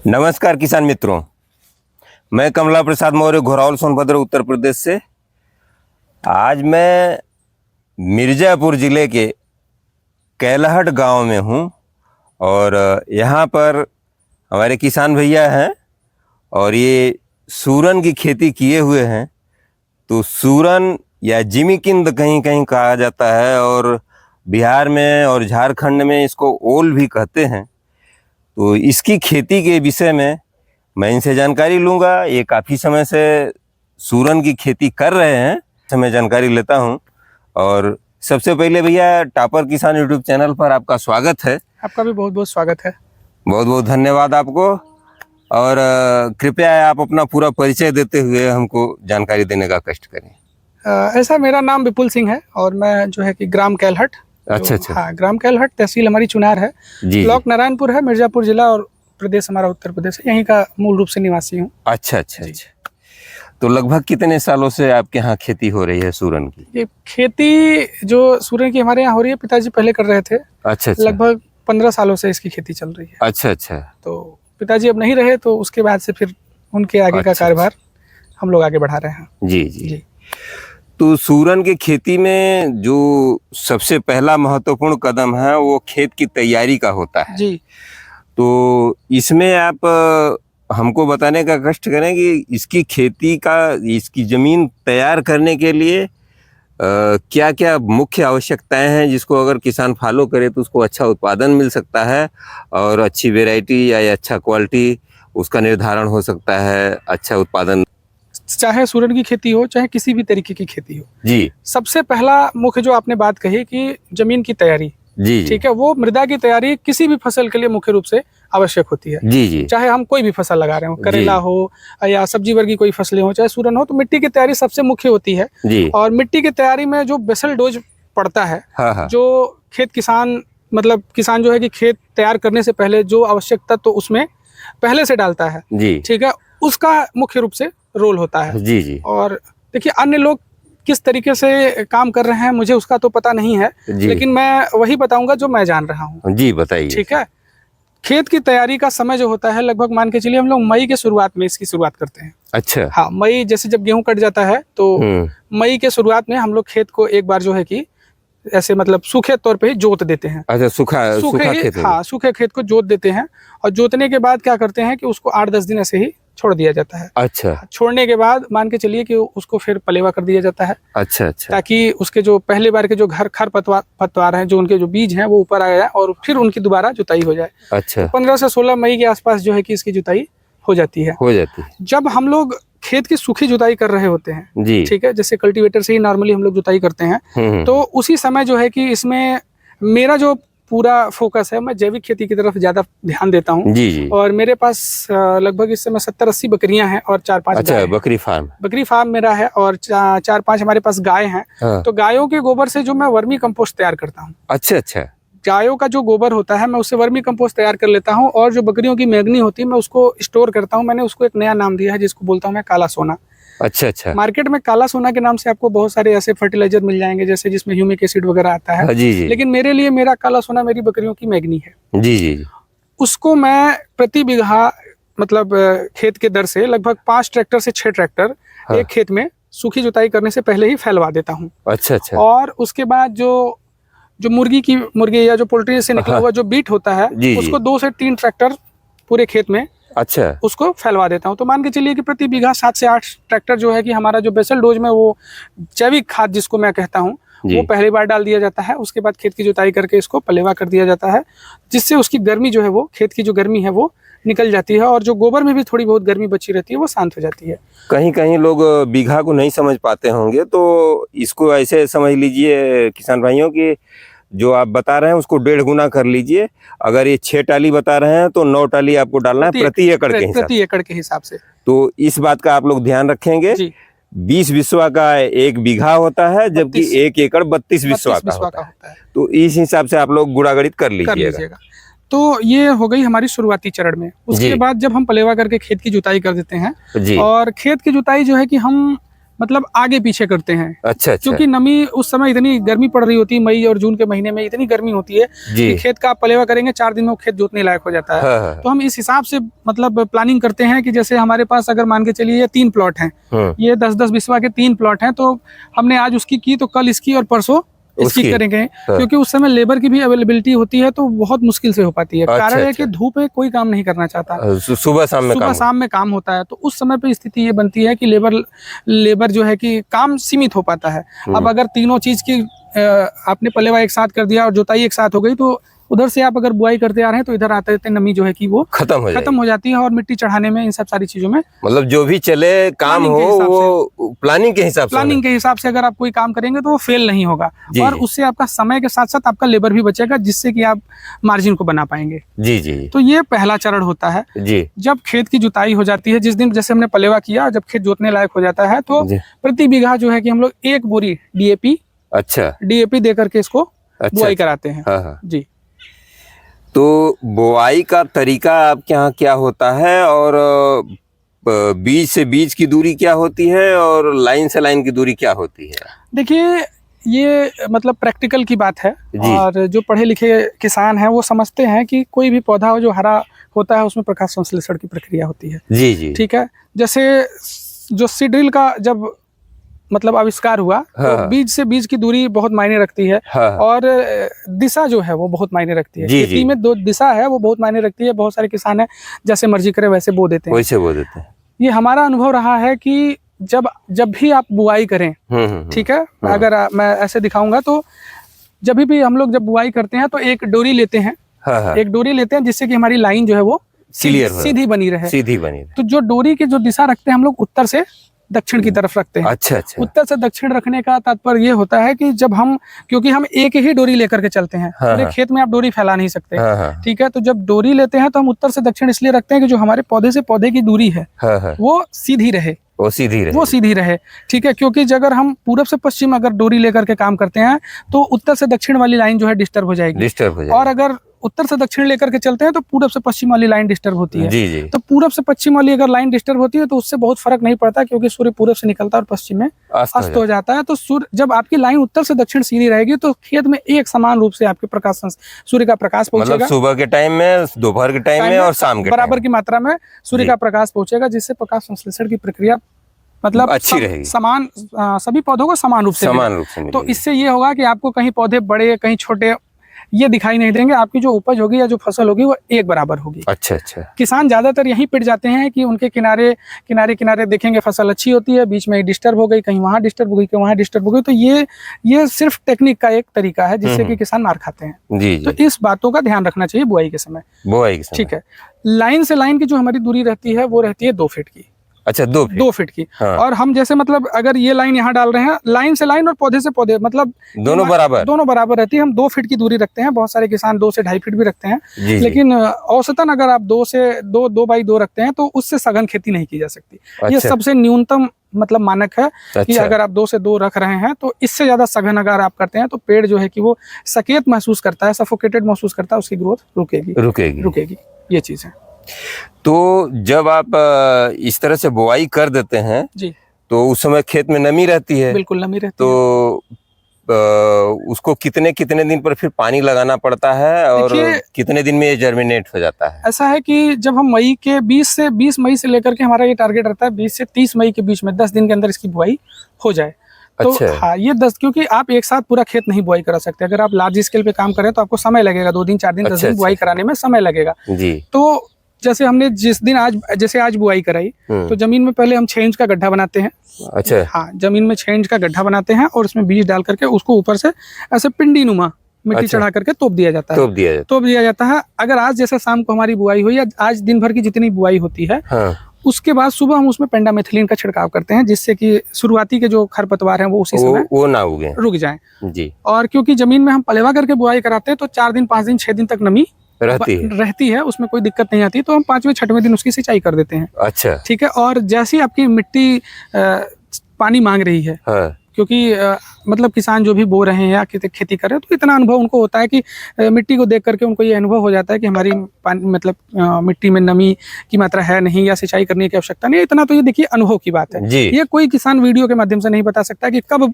नमस्कार किसान मित्रों, मैं कमला प्रसाद मौर्य घोरावल सोनभद्र उत्तर प्रदेश से। आज मैं मिर्ज़ापुर ज़िले के कैलहट गांव में हूं और यहां पर हमारे किसान भैया हैं और ये सूरन की खेती किए हुए हैं। तो सूरन या जिमीकंद कहीं कहीं कहा जाता है और बिहार में और झारखंड में इसको ओल भी कहते हैं। तो इसकी खेती के विषय में मैं इनसे जानकारी लूँगा। ये काफ़ी समय से सूरन की खेती कर रहे हैं, तो मैं जानकारी लेता हूं। और सबसे पहले भैया टॉपर किसान यूट्यूब चैनल पर आपका स्वागत है। आपका भी बहुत बहुत स्वागत है। बहुत बहुत धन्यवाद आपको। और कृपया आप अपना पूरा परिचय देते हुए हमको जानकारी देने का कष्ट करें। ऐसा मेरा नाम विपुल सिंह है और मैं जो है कि ग्राम कैलहट, अच्छा। हाँ, ग्राम कैलहट, तहसील हमारी चुनार है, ब्लॉक नारायणपुर है, मिर्ज़ापुर जिला और प्रदेश हमारा उत्तर प्रदेश है। यहीं का मूल रूप से निवासी हूँ। अच्छा। तो लगभग कितने सालों से आपके यहाँ खेती हो रही है सूरन की? ये खेती जो सूरन की हमारे यहाँ हो रही है, पिताजी पहले कर रहे थे। अच्छा। लगभग 15 सालों से इसकी खेती चल रही है। अच्छा। तो पिताजी अब नहीं रहे, तो उसके बाद से फिर उनके आगे का कारोबार हम लोग आगे बढ़ा रहे हैं। जी। तो सूरन की खेती में जो सबसे पहला महत्वपूर्ण कदम है वो खेत की तैयारी का होता है जी। तो इसमें आप हमको बताने का कष्ट करें कि इसकी खेती का, इसकी जमीन तैयार करने के लिए क्या क्या मुख्य आवश्यकताएं हैं जिसको अगर किसान फॉलो करे तो उसको अच्छा उत्पादन मिल सकता है और अच्छी वैरायटी या अच्छा क्वालिटी उसका निर्धारण हो सकता है, अच्छा उत्पादन। चाहे सूरन की खेती हो चाहे किसी भी तरीके की खेती हो जी, सबसे पहला मुख्य जो आपने बात कही कि जमीन की तैयारी, जी, ठीक है, वो मृदा की तैयारी किसी भी फसल के लिए मुख्य रूप से आवश्यक होती है। जी। चाहे हम कोई भी फसल लगा रहे हो, करेला हो या सब्जी वर्गी कोई फसलें हो, चाहे सूरन हो, तो मिट्टी की तैयारी सबसे मुख्य होती है जी। और मिट्टी की तैयारी में जो बेसल डोज पड़ता है, हाँ। जो खेत किसान जो है कि खेत तैयार करने से पहले जो आवश्यक तत्व तो उसमें पहले से डालता है जी, ठीक है, उसका मुख्य रूप से रोल होता है जी। और देखिए अन्य लोग किस तरीके से काम कर रहे हैं मुझे उसका तो पता नहीं है, लेकिन मैं वही बताऊंगा जो मैं जान रहा हूँ जी। बताइए। ठीक है, खेत की तैयारी का समय जो होता है लगभग मान के चलिए हम लोग मई के शुरुआत में इसकी शुरुआत करते हैं। अच्छा। हाँ, मई जैसे जब गेहूं कट जाता है तो मई के शुरुआत में हम लोग खेत को एक बार जो है कि ऐसे सूखे तौर पे ही जोत देते हैं। अच्छा, सूखा खेत। हाँ, सूखे खेत को जोत देते हैं और जोतने के बाद क्या करते हैं कि उसको 8-10 दिन ऐसे ही छोड़ दिया जाता है। अच्छा। छोड़ने के बाद मान के चलिए कि उसको फिर पलेवा कर दिया जाता है। अच्छा। ताकि उसके जो पहले बार के जो खर पतवार हैं, जो उनके जो बीज हैं वो ऊपर आ जाए और फिर उनकी दोबारा जुताई हो जाए। अच्छा। 15 से 16 मई के आसपास जो है कि इसकी जुताई हो जाती है। जब हम लोग खेत की सूखी जुताई कर रहे होते हैं जी, ठीक है, जैसे कल्टीवेटर से ही नॉर्मली हम लोग जुताई करते हैं, तो उसी समय जो है कि इसमें मेरा जो पूरा फोकस है, मैं जैविक खेती की तरफ ज्यादा ध्यान देता हूँ जी। और मेरे पास लगभग इस समय 70-80 बकरियां हैं और 4-5 अच्छा, बकरी फार्म मेरा है और 4-5 हमारे पास गाय हैं। हाँ। तो गायों के गोबर से जो मैं वर्मी कंपोस्ट तैयार करता हूँ। अच्छा। गायों का जो गोबर होता है मैं उससे वर्मी कंपोस्ट तैयार कर लेता हूँ और जो बकरियों की मेगनी होती है मैं उसको स्टोर करता हूँ। मैंने उसको एक नया नाम दिया है जिसको बोलता हूँ मैं काला सोना। अच्छा। मार्केट में काला सोना के नाम से आपको बहुत सारे ऐसे फर्टिलाइजर मिल जाएंगे जैसे जिसमें ह्यूमिक एसिड वगैरह आता है जी। लेकिन मेरे लिए मेरा काला सोना मेरी बकरियों की मेगनी है जी। उसको मैं प्रति बीघा खेत के दर से लगभग 5 ट्रैक्टर से 6 ट्रैक्टर हाँ। एक खेत में सूखी जुताई करने से पहले ही फैलवा देता हूँ। अच्छा। और उसके बाद जो मुर्गी या जो पोल्ट्री से निकला हुआ जो बीट होता है उसको 2 से 3 ट्रैक्टर पूरे खेत में अच्छा उसको फैलवा देता हूँ। तो मान के चलिए कि प्रति बीघा 7 से 8 ट्रैक्टर जो है कि हमारा जो बेसल डोज में वो जैविक खाद जिसको मैं कहता हूँ वो पहली बार डाल दिया जाता है। उसके बाद खेत की जुताई करके इसको पलेवा कर दिया जाता है जिससे उसकी गर्मी जो है वो खेत की जो गर्मी है वो निकल जाती है और जो गोबर में भी थोड़ी बहुत गर्मी बची रहती है वो शांत हो जाती है। कहीं लोग बीघा को नहीं समझ पाते होंगे तो इसको ऐसे समझ लीजिए किसान भाइयों की जो आप बता रहे हैं उसको 1.5 गुना कर लीजिए। अगर ये 6 टाली बता रहे हैं तो 9 टाली आपको डालना है प्रति एकड़ के हिसाब से। तो इस बात का आप लोग ध्यान रखेंगे। 20 बिस्वा का 1 बीघा होता है जबकि 1 एकड़ 32 बिस्वा का होता है। तो इस हिसाब से आप लोग गुणागणित कर लीजिएगा। तो ये हो गई हमारी शुरुआती चरण में। उसके बाद जब हम पलेवा करके खेत की जुताई कर देते हैं और खेत की जुताई जो है कि हम मतलब आगे पीछे करते हैं। अच्छा। क्योंकि नमी उस समय इतनी गर्मी पड़ रही होती है, मई और जून के महीने में इतनी गर्मी होती है कि खेत का आप पलेवा करेंगे 4 दिन में वो खेत जोतने लायक हो जाता है। हाँ। तो हम इस हिसाब से मतलब प्लानिंग करते हैं कि जैसे हमारे पास अगर मान के चलिए ये 3 प्लॉट हैं, ये 10-10 बिस्वा के 3 प्लॉट हैं, तो हमने आज उसकी की तो कल इसकी और परसों इसकी करेंगे। क्योंकि उस समय लेबर की भी अवेलेबिलिटी होती है तो बहुत मुश्किल से हो पाती है। कारण है कि धूप में कोई काम नहीं करना चाहता, सुबह शाम में काम होता है। तो उस समय पे स्थिति ये बनती है कि लेबर जो है कि काम सीमित हो पाता है। अब अगर तीनों चीज की आपने पलेवा एक साथ कर दिया और जुताई एक साथ हो गई, तो उधर से आप अगर बुआई करते आ रहे हैं तो इधर आते रहते नमी जो है कि वो खत्म हो जाती है और मिट्टी चढ़ाने में इन सब सारी चीजों में मतलब जो भी चले काम हो वो प्लानिंग के हिसाब से अगर आप कोई काम करेंगे तो वो फेल नहीं होगा। और उससे आपका समय के साथ साथ आपका लेबर भी बचेगा, जिससे कि आप मार्जिन को बना पाएंगे। जी। तो ये पहला चरण होता है जी। जब खेत की जुताई हो जाती है, जिस दिन जैसे हमने पलेवा किया, जब खेत जोतने लायक हो जाता है तो प्रति बीघा जो है कि हम लोग 1 बोरी DAP दे करके इसको बुआई कराते हैं। जी। तो बुआई का तरीका आपके यहाँ क्या होता है, और बीज से बीज की दूरी क्या होती है, और लाइन से लाइन की दूरी क्या होती है? देखिए, ये मतलब प्रैक्टिकल की बात है, और जो पढ़े लिखे किसान हैं वो समझते हैं कि कोई भी पौधा जो हरा होता है उसमें प्रकाश संश्लेषण की प्रक्रिया होती है। जी। ठीक है। जैसे जो सीड्रिल का जब मतलब आविष्कार हुआ, तो बीज से बीज की दूरी बहुत मायने रखती है। और दिशा जो है वो बहुत मायने रखती है। खेती में 2 दिशा है, वो बहुत मायने रखती है। बहुत सारे किसान हैं जैसे मर्जी करे वैसे बो देते हैं। ये हमारा अनुभव रहा है कि जब भी आप बुआई करें, ठीक है, अगर मैं ऐसे दिखाऊंगा तो जब भी हम लोग जब बुआई करते हैं तो एक डोरी लेते हैं, जिससे कि हमारी लाइन जो है वो सीधी बनी रहे। तो जो डोरी की जो दिशा रखते हैं हम लोग उत्तर से दक्षिण की तरफ रखते हैं। अच्छा। उत्तर से दक्षिण रखने का तात्पर्य ये होता है कि जब क्योंकि हम एक ही डोरी लेकर के चलते हैं, पूरे खेत में आप डोरी फैला नहीं सकते। ठीक है। तो जब डोरी लेते हैं तो हम उत्तर से दक्षिण इसलिए रखते हैं कि जो हमारे पौधे से पौधे की दूरी है वो सीधी रहे। ठीक है। क्योंकि अगर हम पूरब से पश्चिम अगर डोरी लेकर के काम करते हैं तो उत्तर से दक्षिण वाली लाइन जो है डिस्टर्ब हो जाएगी। और अगर उत्तर से दक्षिण लेकर के चलते हैं तो पूरब से पश्चिम वाली लाइन डिस्टर्ब होती है। जी। तो पूरब से पश्चिम वाली अगर लाइन डिस्टर्ब होती है तो उससे बहुत फर्क नहीं पड़ता, क्योंकि सूर्य पूरब से निकलता है और पश्चिम में अस्त हो जाता है। तो जब आपकी लाइन उत्तर से दक्षिण सीधी रहेगी तो खेत में एक समान रूप से आपके सूर्य का प्रकाश पहुंचेगा। मतलब सुबह के टाइम में, दोपहर के टाइम में और शाम के बराबर की मात्रा में सूर्य का प्रकाश पहुंचेगा, जिससे प्रकाश संश्लेषण की प्रक्रिया मतलब अच्छी रहेगी, समान सभी पौधों को समान रूप से तो इससे ये होगा कि आपको कहीं पौधे बड़े कहीं छोटे ये दिखाई नहीं देंगे। आपकी जो उपज होगी या जो फसल होगी वो एक बराबर होगी। अच्छा। किसान ज्यादातर यहीं पिट जाते हैं कि उनके किनारे देखेंगे फसल अच्छी होती है, बीच में डिस्टर्ब हो गई, कहीं वहां डिस्टर्ब हो गई, कहीं वहां डिस्टर्ब हो गई। तो ये सिर्फ टेक्निक का एक तरीका है जिससे कि किसान मार खाते हैं। जी। तो इस बातों का ध्यान रखना चाहिए बुआई के समय। ठीक है। लाइन से लाइन की जो हमारी दूरी रहती है वो रहती है 2 फीट की। अच्छा, 2 फीट की। हाँ। और हम जैसे मतलब अगर ये लाइन यहाँ डाल रहे हैं, लाइन से लाइन और पौधे से पौधे मतलब दोनों बराबर रहती है। हम 2 फीट की दूरी रखते हैं। बहुत सारे किसान 2 से 2.5 फीट भी रखते हैं। लेकिन औसतन अगर आप 2 बाई 2 रखते हैं तो उससे सघन खेती नहीं की जा सकती। अच्छा। ये सबसे न्यूनतम मतलब मानक है। अच्छा। कि अगर आप 2 से 2 रख रहे हैं तो इससे ज्यादा सघन अगर आप करते हैं तो पेड़ जो है कि वो सकेत महसूस करता है, सफोकेटेड महसूस करता है, उसकी ग्रोथ रुकेगी। ये चीज है। तो जब आप इस तरह से बुआई कर देते हैं जी, तो उस समय खेत में नमी रहती है। बिल्कुल नमी रहती है। तो उसको कितने दिन पर फिर पानी लगाना पड़ता है, और कितने दिन में ये जर्मिनेट हो जाता है? ऐसा है कि जब हम मई के 20 मई से लेकर के हमारा ये टारगेट रहता है 20 से 30 मई के बीच में 10 दिन के अंदर इसकी बुआई हो जाए। तो अच्छा। हाँ, ये 10 क्योंकि आप एक साथ पूरा खेत नहीं बुआई करा सकते। अगर आप लार्ज स्केल पे काम करें तो आपको समय लगेगा, 2 दिन 4 दिन 10 दिन बुआई कराने में समय लगेगा जी। तो जैसे हमने जैसे आज बुआई कराई तो जमीन में पहले हम 6 इंच का गड्ढा बनाते हैं। अच्छा। हाँ, जमीन में 6 इंच का गड्ढा बनाते हैं और उसमें बीज डाल करके उसको ऊपर से ऐसे पिंडी नुमा मिट्टी चढ़ा करके तोप दिया जाता है। अगर आज जैसे शाम को हमारी बुआई हुई, आज दिन भर की जितनी बुआई होती है, उसके बाद सुबह हम उसमें पेंडामेथिलीन का छिड़काव करते हैं, जिससे कि शुरुआती के जो खरपतवार हैं वो उसी समय वो ना रुक जाएं जी। और क्योंकि जमीन में हम पलेवा करके बुआई कराते हैं तो 4 दिन 5 दिन 6 दिन तक नमी रहती है, उसमें कोई दिक्कत नहीं आती। तो हम 5वें 6वें दिन उसकी सिंचाई कर देते हैं। अच्छा। ठीक है। और जैसी आपकी मिट्टी पानी मांग रही है, क्योंकि मतलब किसान जो भी बो रहे हैं या खेती कर रहे हैं, तो इतना अनुभव उनको होता है कि मिट्टी को देख करके उनको ये अनुभव हो जाता है कि हमारी पानी मतलब मिट्टी में नमी की मात्रा है नहीं, या सिंचाई करने की आवश्यकता नहीं है। इतना तो ये देखिए अनुभव की बात है। ये कोई किसान वीडियो के माध्यम से नहीं बता सकता कि कब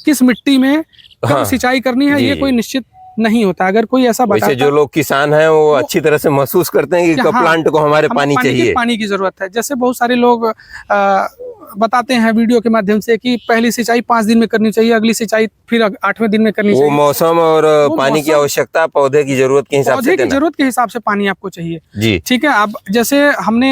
किस मिट्टी में कब सिंचाई करनी है, ये कोई निश्चित नहीं होता। अगर कोई ऐसा बताता, जो लोग किसान हैं वो अच्छी तरह से महसूस करते हैं कि कब प्लांट को हमारे पानी चाहिए, पानी की जरूरत है। जैसे बहुत सारे लोग बताते हैं वीडियो के माध्यम से कि पहली सिंचाई 5 दिन में करनी चाहिए, अगली सिंचाई फिर 8वें दिन में करनी चाहिए। वो मौसम और पानी की आवश्यकता, पौधे की जरूरत के हिसाब से, पौधे की जरूरत के हिसाब से पानी आपको चाहिए जी। ठीक है। अब जैसे हमने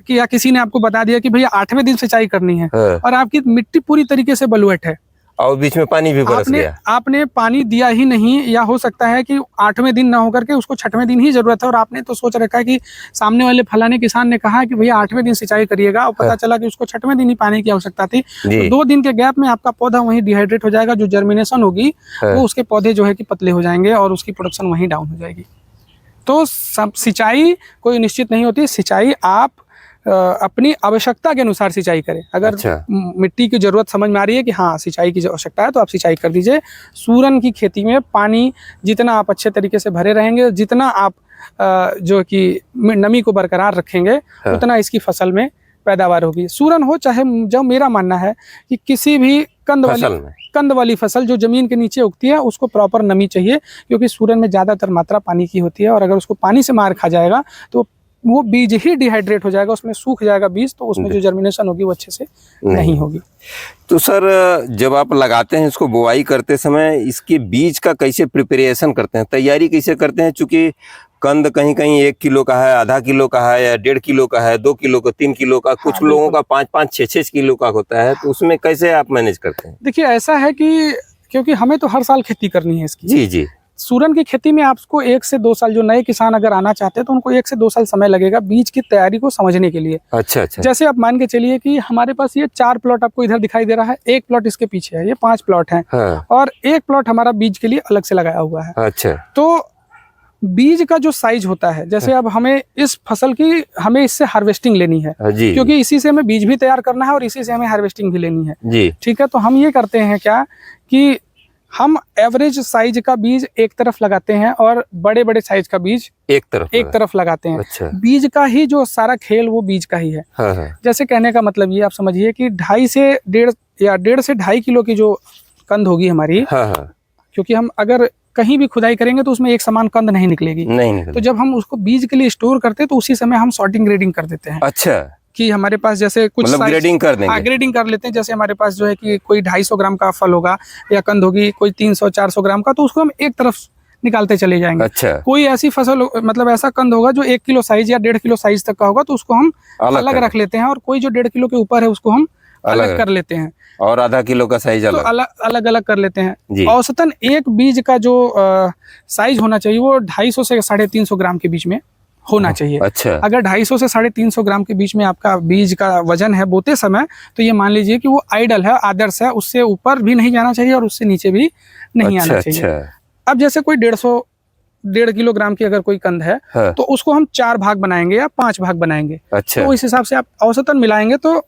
या किसी ने आपको बता दिया कि भैया 8वें दिन सिंचाई करनी है, और आपकी मिट्टी पूरी तरीके से बलुअट है और बीच में पानी भी बरस गया, आपने पानी दिया ही नहीं, या हो सकता है कि 8वें दिन ना होकर के उसको 6वें दिन ही जरूरत है, और आपने तो सोच रखा है कि सामने वाले फलाने किसान ने कहा कि भैया 8वें दिन सिंचाई करिएगा, और पता चला कि उसको 6वें दिन ही पानी की आवश्यकता थी। तो 2 दिन के गैप में आपका पौधा वहीं डिहाइड्रेट हो जाएगा, जो जर्मिनेशन होगी वो उसके पौधे जो है कि पतले हो जाएंगे और उसकी प्रोडक्शन वहीं डाउन हो जाएगी। तो सिंचाई कोई निश्चित नहीं होती। सिंचाई आप अपनी आवश्यकता के अनुसार सिंचाई करें। अगर मिट्टी की जरूरत समझ में आ रही है कि हाँ सिंचाई की आवश्यकता है, तो आप सिंचाई कर दीजिए। सूरन की खेती में पानी जितना आप अच्छे तरीके से भरे रहेंगे, जितना आप जो कि नमी को बरकरार रखेंगे, उतना इसकी फसल में पैदावार होगी। सूरन हो चाहे, जो मेरा मानना है कि किसी भी कंद वाली फसल जो जमीन के नीचे उगती है, उसको प्रॉपर नमी चाहिए, क्योंकि सूरन में ज्यादातर मात्रा पानी की होती है, और अगर उसको पानी से मार खा जाएगा तो वो बीज ही डिहाइड्रेट हो जाएगा, उसमें सूख जाएगा बीज, तो उसमें जो जर्मिनेशन होगी वो अच्छे से नहीं होगी। तो सर जब आप लगाते हैं इसको, बुआई करते समय इसके बीज का कैसे प्रिपरेशन करते हैं, तैयारी कैसे करते हैं? चूंकि कंद कहीं कहीं 1 किलो का है, आधा किलो का है, या 1.5 किलो का है, 2 किलो का, 3 किलो का, कुछ लोगों का 5-5, 6-6 किलो का होता है, तो उसमें कैसे आप मैनेज करते हैं? देखिए ऐसा है कि क्योंकि हमें तो हर साल खेती करनी है इसकी। जी जी। सूरन की खेती में आपको 1 से 2 साल, जो नए किसान अगर आना चाहते हैं तो उनको 1 से 2 साल समय लगेगा बीज की तैयारी को समझने के लिए। अच्छा अच्छा। जैसे आप मान के चलिए कि हमारे पास ये 4 प्लॉट आपको इधर दिखाई दे रहा है, 1 प्लॉट इसके पीछे है, ये 5 प्लॉट हैं। और 1 प्लॉट हमारा बीज के लिए अलग से लगाया हुआ है। अच्छा। तो बीज का जो साइज होता है, जैसे अब हमें इस फसल की, हमें इससे हार्वेस्टिंग लेनी है, क्योंकि इसी से हमें बीज भी तैयार करना है और इसी से हमें हार्वेस्टिंग भी लेनी है। ठीक है, तो हम ये करते हैं क्या कि हम एवरेज साइज का बीज एक तरफ लगाते हैं और बड़े बड़े साइज का बीज एक तरफ लगाते हैं। अच्छा। बीज का ही जो सारा खेल वो बीज का ही है। जैसे कहने का मतलब ये आप समझिए कि 2.5 से 1.5 या 1.5 से 2.5 किलो की जो कंद होगी हमारी, क्योंकि हम अगर कहीं भी खुदाई करेंगे तो उसमें एक समान कंद नहीं निकलेगी। तो जब हम उसको बीज के लिए स्टोर करते हैं तो उसी समय हम सॉर्टिंग ग्रेडिंग कर देते हैं। अच्छा। कि हमारे पास जैसे कुछ मतलब ग्रेडिंग कर देंगे। ग्रेडिंग कर लेते हैं। जैसे हमारे पास जो है कि कोई 250 ग्राम का फल होगा या कंद होगी, कोई 300-400 ग्राम का, तो उसको हम एक तरफ निकालते चले जाएंगे। अच्छा। कोई ऐसी फसल मतलब ऐसा कंद होगा जो 1 किलो साइज या 1.5 किलो साइज तक का होगा, तो उसको हम अलग रख लेते हैं, और कोई जो 1.5 किलो के ऊपर है उसको हम अलग कर लेते हैं, और आधा किलो का साइज अलग अलग कर लेते हैं। औसतन एक बीज का जो साइज होना चाहिए वो 250 से 350 ग्राम के बीच में होना चाहिए। अच्छा। अगर 250 से 350 ग्राम के बीच में आपका बीज का वजन है बोते समय, तो ये मान लीजिए कि वो आइडल है, आदर्श है, उससे ऊपर भी नहीं जाना चाहिए और उससे नीचे भी नहीं आना चाहिए। अब जैसे कोई 1.5 किलोग्राम की अगर कोई कंद है, तो उसको हम 4 भाग बनाएंगे या 5 भाग बनाएंगे। अच्छा। तो इस हिसाब से आप औसतन मिलाएंगे तो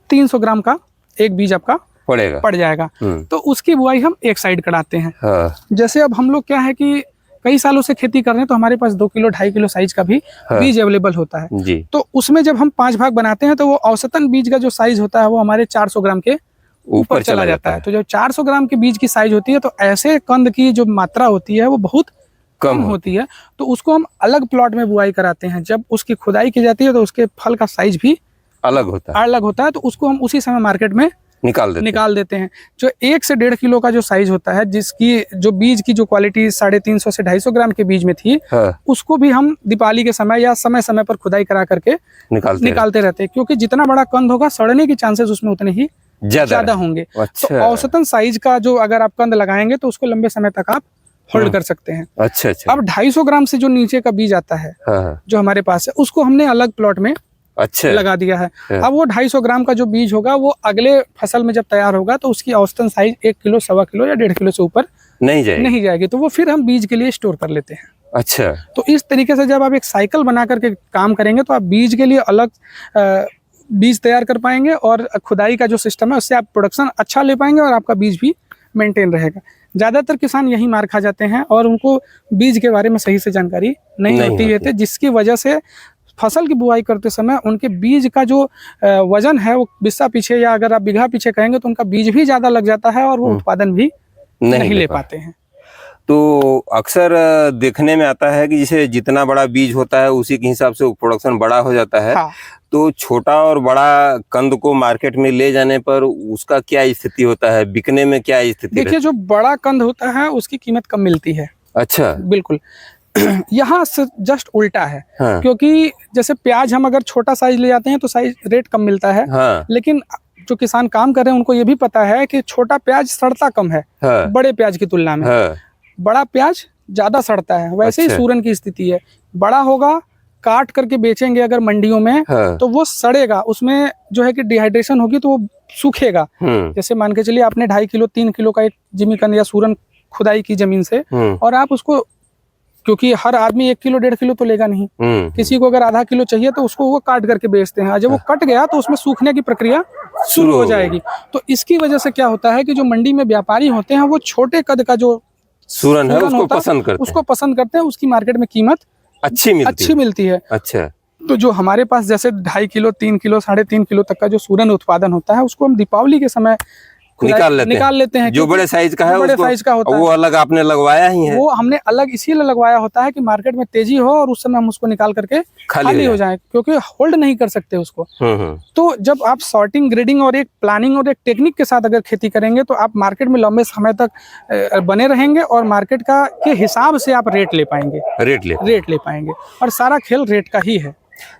300 ग्राम का एक बीज आपका पड़ जाएगा। तो उसकी बुआई हम एक साइड कराते हैं। जैसे अब हम लोग क्या है कि कई सालों से खेती कर रहे हैं, तो हमारे पास 2 किलो 2.5 किलो साइज का भी बीज अवेलेबल होता है जी। तो उसमें जब हम 5 भाग बनाते हैं तो वो औसतन बीज का जो साइज होता है वो हमारे 400 ग्राम के ऊपर चला जाता है। तो जब 400 ग्राम के बीज की साइज होती है, तो ऐसे कंद की जो मात्रा होती है वो बहुत कम होती है, तो उसको हम अलग प्लॉट में बुआई कराते हैं। जब उसकी खुदाई की जाती है तो उसके फल का साइज भी अलग होता है, तो उसको हम उसी समय मार्केट में निकाल देते हैं। जो 1 से 1.5 किलो का जो साइज होता है, जिसकी जो बीज की जो क्वालिटी 350 से 250 ग्राम के बीज में थी, उसको भी हम दीपावली के समय या समय समय पर खुदाई करा करके निकालते रहते हैं, क्योंकि जितना बड़ा कंद होगा सड़ने के चांसेस उसमें उतने ही ज्यादा होंगे। अच्छा। तो औसतन साइज का जो अगर आप कंद लगाएंगे तो उसको लंबे समय तक आप होल्ड कर सकते हैं। अच्छा अच्छा। अब 250 ग्राम से जो नीचे का बीज आता है जो हमारे पास है, उसको हमने अलग प्लॉट में लगा दिया है। अब वो 250 ग्राम का जो बीज होगा वो अगले फसल में जब तैयार होगा तो उसकी औसतन साइज 1 किलो, 1.25 किलो या 1.5 किलो से ऊपर नहीं जाएगी, तो वो फिर हम बीज के लिए स्टोर कर लेते हैं। अच्छा। तो इस तरीके से जब आप एक साइकिल बना करके काम करेंगे तो आप बीज के लिए अलग बीज तैयार कर पाएंगे और खुदाई का जो सिस्टम है उससे आप प्रोडक्शन अच्छा ले पाएंगे और आपका बीज भी मेंटेन रहेगा। ज़्यादातर किसान यही मार खा जाते हैं और उनको बीज के बारे में सही से जानकारी नहीं होती है, जिसकी वजह से फसल की बुआई करते समय उनके बीज का जो वजन है वो बिस्सा पीछे या अगर आप बीघा पीछे कहेंगे तो उनका बीज भी ज़्यादा लग जाता है और वो उत्पादन भी नहीं ले पाते हैं। तो अक्सर देखने में आता है कि जैसे जितना बड़ा बीज होता है उसी के हिसाब से प्रोडक्शन बड़ा हो जाता है। हाँ। तो छोटा और बड़ा कंद को मार्केट में ले जाने पर उसका क्या स्थिति होता है, बिकने में क्या स्थिति? देखिए, जो बड़ा कंद होता है उसकी कीमत कम मिलती है। अच्छा, बिल्कुल। यहाँ से जस्ट उल्टा है। हाँ। क्योंकि जैसे प्याज हम अगर छोटा साइज ले जाते हैं तो साइज रेट कम मिलता है। हाँ। लेकिन जो किसान काम कर रहे हैं उनको ये भी पता है कि छोटा प्याज सड़ता कम है। हाँ। बड़े प्याज की तुलना में। हाँ। बड़ा प्याज ज्यादा सड़ता है। वैसे ही सूरन की स्थिति है, बड़ा होगा काट करके बेचेंगे अगर मंडियों में, हाँ। तो वो सड़ेगा, उसमें जो है कि डिहाइड्रेशन होगी तो वो सूखेगा। जैसे मान के चलिए आपने 2.5 किलो 3 किलो का एक जिमीकंद या सूरन खुदाई की जमीन से, और आप उसको, क्योंकि हर आदमी 1 किलो 1.5 किलो तो लेगा नहीं, किसी को अगर आधा किलो चाहिए तो उसको वो काट करके बेचते हैं। जब वो कट गया तो उसमें सूखने की प्रक्रिया शुरू हो जाएगी। तो इसकी वजह से क्या होता है कि जो मंडी में व्यापारी होते हैं वो छोटे कद का जो सूरन है उसको पसंद करते हैं, उसकी मार्केट में कीमत अच्छी मिलती है। अच्छा, तो जो हमारे पास जैसे 2.5 किलो 3 किलो 3.5 किलो तक का जो सूरन उत्पादन होता है उसको हम दीपावली के समय निकाल लेते हैं। जो बड़े साइज का है, बड़े साइज का होता है, वो अलग आपने लगवाया ही है। वो हमने अलग इसीलिए लगवाया होता है कि मार्केट में तेजी हो और उस समय हम उसको निकाल करके खाली हो जाए, क्योंकि होल्ड नहीं कर सकते उसको। तो जब आप सॉर्टिंग, ग्रेडिंग और एक प्लानिंग और एक टेक्निक के साथ अगर खेती करेंगे तो आप मार्केट में लंबे समय तक बने रहेंगे और मार्केट का के हिसाब से आप रेट ले पाएंगे और सारा खेल रेट का ही है।